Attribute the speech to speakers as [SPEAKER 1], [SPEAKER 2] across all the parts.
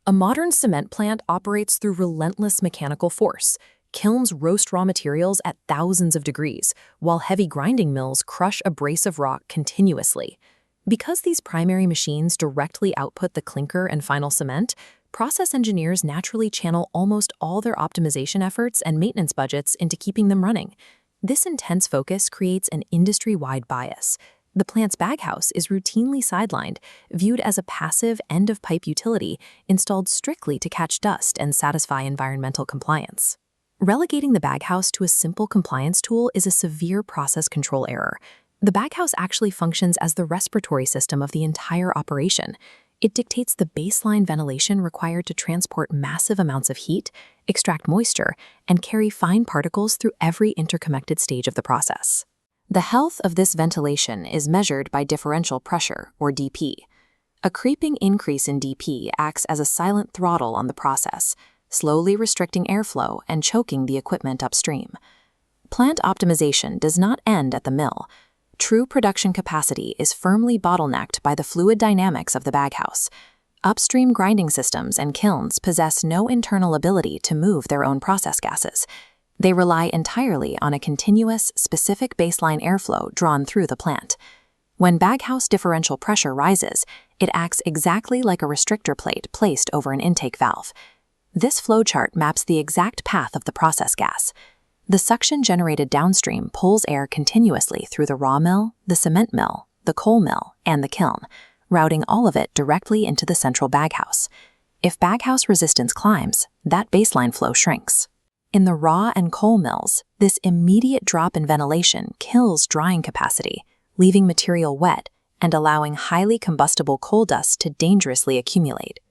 [SPEAKER 1] A modern cement plant operates through relentless mechanical force. Kilns roast raw materials at thousands of degrees, while heavy grinding mills crush abrasive rock continuously. Because these primary machines directly output the clinker and final cement, process engineers naturally channel almost all their optimization efforts and maintenance budgets into keeping them running. This intense focus creates an industry-wide bias. The plant's baghouse is routinely sidelined, viewed as a passive end-of-pipe utility installed strictly to catch dust and satisfy environmental compliance. Relegating the baghouse to a simple compliance tool is a severe process control error. The baghouse actually functions as the respiratory system of the entire operation. It dictates the baseline ventilation required to transport massive amounts of heat, extract moisture, and carry fine particles through every interconnected stage of the process. The health of this ventilation is measured by differential pressure, or DP. A creeping increase in DP acts as a silent throttle on the process, slowly restricting airflow and choking the equipment upstream. Plant optimization does not end at the mill. True production capacity is firmly bottlenecked by the fluid dynamics of the baghouse. Upstream grinding systems and kilns possess no internal ability to move their own process gases. They rely entirely on a continuous, specific baseline airflow drawn through the plant. When baghouse differential pressure rises, it acts exactly like a restrictor plate placed over an intake valve. This flowchart maps the exact path of the process gas. The suction generated downstream pulls air continuously through the raw mill, the cement mill, the coal mill, and the kiln, routing all of it directly into the central baghouse. If baghouse resistance climbs, that baseline flow shrinks. In the raw and coal mills, this immediate drop in ventilation kills drying capacity, leaving material wet and allowing highly combustible coal dust to dangerously accumulate.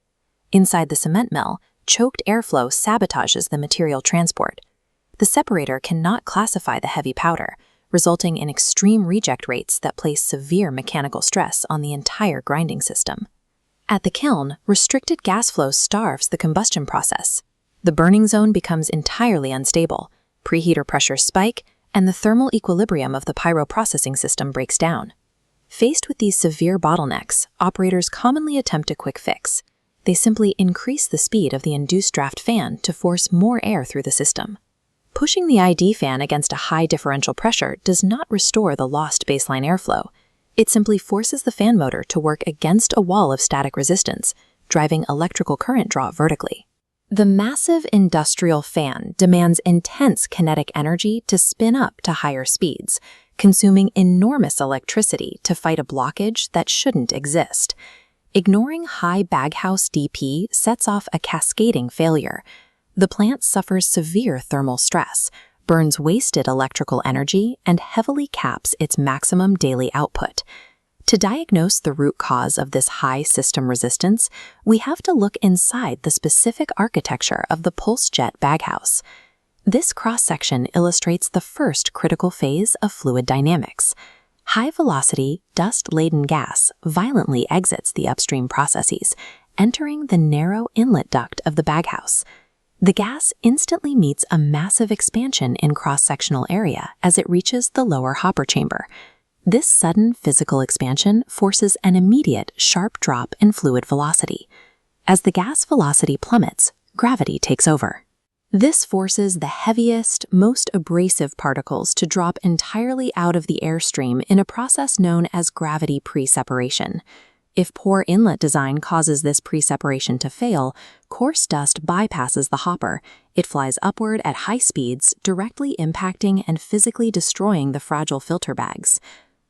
[SPEAKER 1] Inside the cement mill, choked airflow sabotages the material transport. The separator cannot classify the heavy powder, resulting in extreme reject rates that place severe mechanical stress on the entire grinding system. At the kiln, restricted gas flow starves the combustion process. The burning zone becomes entirely unstable, preheater pressures spike, and the thermal equilibrium of the pyroprocessing system breaks down. Faced with these severe bottlenecks, operators commonly attempt a quick fix. They simply increase the speed of the induced draft fan to force more air through the system. Pushing the ID fan against a high differential pressure does not restore the lost baseline airflow. It simply forces the fan motor to work against a wall of static resistance, driving electrical current draw vertically. The massive industrial fan demands intense kinetic energy to spin up to higher speeds, consuming enormous electricity to fight a blockage that shouldn't exist. Ignoring high baghouse DP sets off a cascading failure. The plant suffers severe thermal stress, burns wasted electrical energy, and heavily caps its maximum daily output. To diagnose the root cause of this high system resistance, we have to look inside the specific architecture of the Pulse Jet Baghouse. This cross-section illustrates the first critical phase of fluid dynamics. High-velocity, dust-laden gas violently exits the upstream processes, entering the narrow inlet duct of the baghouse. The gas instantly meets a massive expansion in cross-sectional area as it reaches the lower hopper chamber. This sudden physical expansion forces an immediate, sharp drop in fluid velocity. As the gas velocity plummets, gravity takes over. This forces the heaviest, most abrasive particles to drop entirely out of the airstream in a process known as gravity pre-separation. If poor inlet design causes this pre-separation to fail, coarse dust bypasses the hopper. It flies upward at high speeds, directly impacting and physically destroying the fragile filter bags.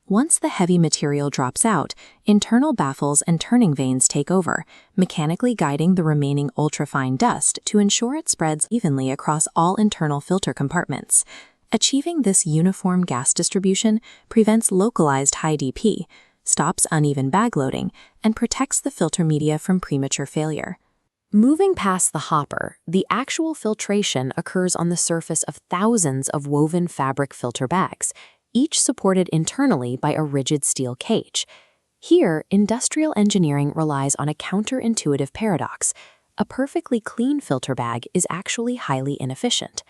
[SPEAKER 1] Once the heavy material drops out, internal baffles and turning vanes take over, mechanically guiding the remaining ultrafine dust to ensure it spreads evenly across all internal filter compartments. Achieving this uniform gas distribution prevents localized high DP, stops uneven bag loading, and protects the filter media from premature failure. Moving past the hopper, the actual filtration occurs on the surface of thousands of woven fabric filter bags, each supported internally by a rigid steel cage. Here, industrial engineering relies on a counterintuitive paradox. A perfectly clean filter bag is actually highly inefficient.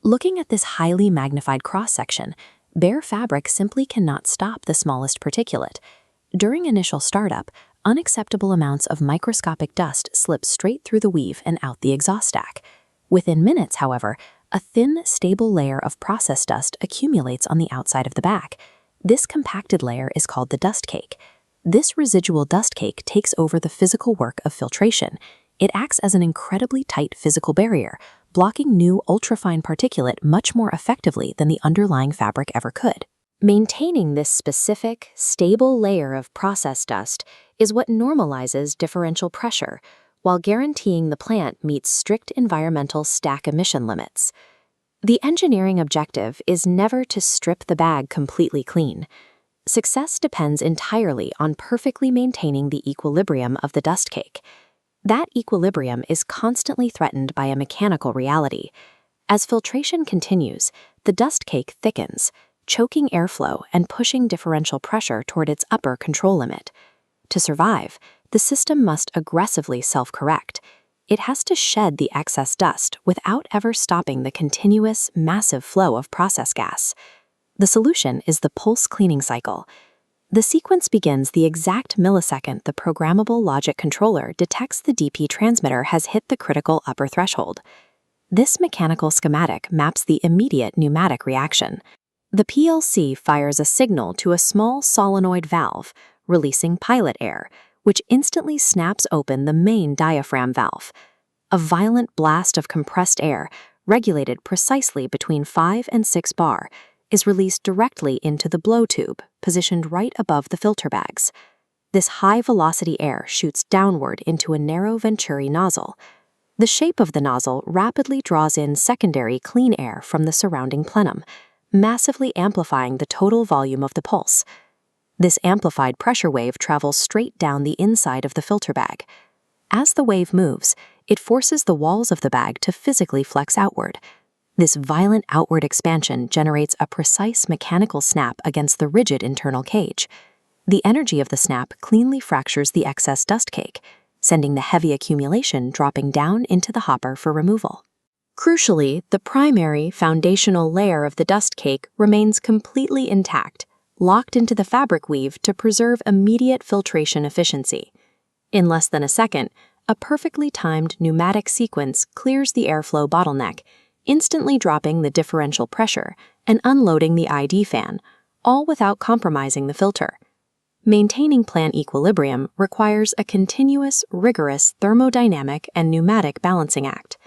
[SPEAKER 1] Looking at this highly magnified cross-section, bare fabric simply cannot stop the smallest particulate. During initial startup, unacceptable amounts of microscopic dust slip straight through the weave and out the exhaust stack. Within minutes, however, a thin, stable layer of process dust accumulates on the outside of the bag. This compacted layer is called the dust cake. This residual dust cake takes over the physical work of filtration. It acts as an incredibly tight physical barrier, blocking new ultrafine particulate much more effectively than the underlying fabric ever could. Maintaining this specific, stable layer of process dust is what normalizes differential pressure, while guaranteeing the plant meets strict environmental stack emission limits. The engineering objective is never to strip the bag completely clean. Success depends entirely on perfectly maintaining the equilibrium of the dust cake. That equilibrium is constantly threatened by a mechanical reality. As filtration continues, the dust cake thickens, choking airflow and pushing differential pressure toward its upper control limit. To survive, the system must aggressively self-correct. It has to shed the excess dust without ever stopping the continuous, massive flow of process gas. The solution is the pulse cleaning cycle. The sequence begins the exact millisecond the programmable logic controller detects the DP transmitter has hit the critical upper threshold. This mechanical schematic maps the immediate pneumatic reaction. The PLC fires a signal to a small solenoid valve, releasing pilot air, which instantly snaps open the main diaphragm valve. A violent blast of compressed air, regulated precisely between 5 and 6 bar, is released directly into the blow tube, positioned right above the filter bags. This high-velocity air shoots downward into a narrow venturi nozzle. The shape of the nozzle rapidly draws in secondary clean air from the surrounding plenum, massively amplifying the total volume of the pulse. This amplified pressure wave travels straight down the inside of the filter bag. As the wave moves, it forces the walls of the bag to physically flex outward. This violent outward expansion generates a precise mechanical snap against the rigid internal cage. The energy of the snap cleanly fractures the excess dust cake, sending the heavy accumulation dropping down into the hopper for removal. Crucially, the primary, foundational layer of the dust cake remains completely intact, locked into the fabric weave to preserve immediate filtration efficiency. In less than a second, a perfectly timed pneumatic sequence clears the airflow bottleneck, instantly dropping the differential pressure and unloading the ID fan, all without compromising the filter. Maintaining plant equilibrium requires a continuous, rigorous thermodynamic and pneumatic balancing act.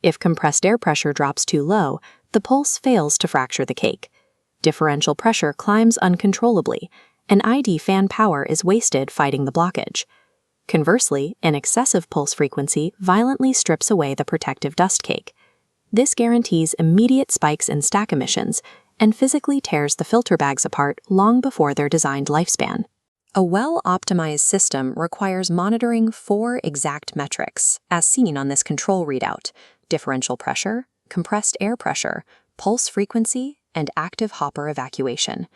[SPEAKER 1] If compressed air pressure drops too low, the pulse fails to fracture the cake. Differential pressure climbs uncontrollably, and ID fan power is wasted fighting the blockage. Conversely, an excessive pulse frequency violently strips away the protective dust cake. This guarantees immediate spikes in stack emissions and physically tears the filter bags apart long before their designed lifespan. A well-optimized system requires monitoring 4 exact metrics, as seen on this control readout: differential pressure, compressed air pressure, pulse frequency, and active hopper evacuation.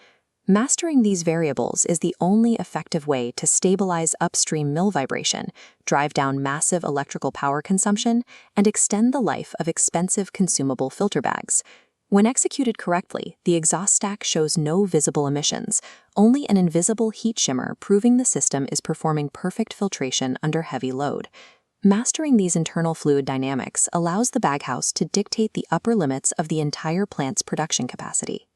[SPEAKER 1] Mastering these variables is the only effective way to stabilize upstream mill vibration, drive down massive electrical power consumption, and extend the life of expensive consumable filter bags. When executed correctly, the exhaust stack shows no visible emissions, only an invisible heat shimmer proving the system is performing perfect filtration under heavy load. Mastering these internal fluid dynamics allows the baghouse to dictate the upper limits of the entire plant's production capacity.